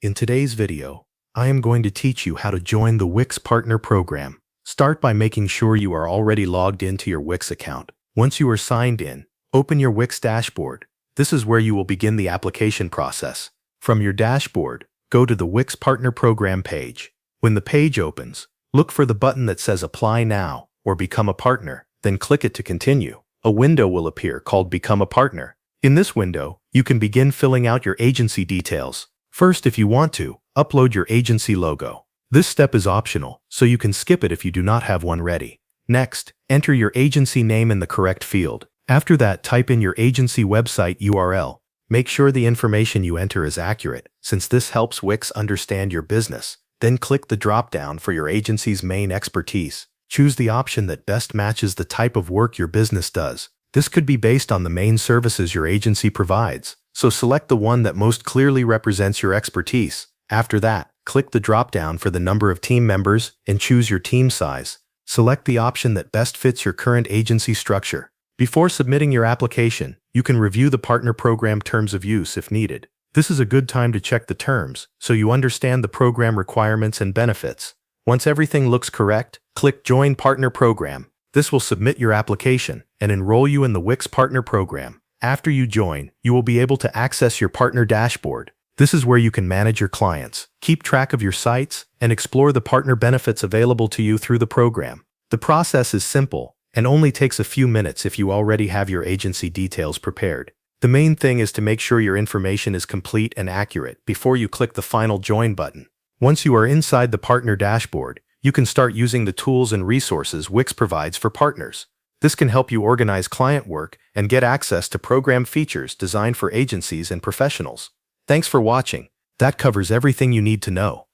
In today's video, I am going to teach you how to join the Wix Partner Program. Start by making sure you are already logged into your Wix account. Once you are signed in, open your Wix dashboard. This is where you will begin the application process. From your dashboard, go to the Wix Partner Program page. When the page opens, look for the button that says Apply Now or Become a Partner, then click it to continue. A window will appear called Become a Partner. In this window, you can begin filling out your agency details. First, if you want to, upload your agency logo. This step is optional, so you can skip it if you do not have one ready. Next, enter your agency name in the correct field. After that, type in your agency website URL. Make sure the information you enter is accurate, since this helps Wix understand your business. Then click the drop-down for your agency's main expertise. Choose the option that best matches the type of work your business does. This could be based on the main services your agency provides, so select the one that most clearly represents your expertise. After that, click the drop-down for the number of team members and choose your team size. Select the option that best fits your current agency structure. Before submitting your application, you can review the partner program terms of use if needed. This is a good time to check the terms, so you understand the program requirements and benefits. Once everything looks correct, click Join Partner Program. This will submit your application and enroll you in the Wix Partner Program. After you join, you will be able to access your partner dashboard. This is where you can manage your clients, keep track of your sites, and explore the partner benefits available to you through the program. The process is simple and only takes a few minutes if you already have your agency details prepared. The main thing is to make sure your information is complete and accurate before you click the final Join button. Once you are inside the partner dashboard, you can start using the tools and resources Wix provides for partners. This can help you organize client work and get access to program features designed for agencies and professionals. Thanks for watching. That covers everything you need to know.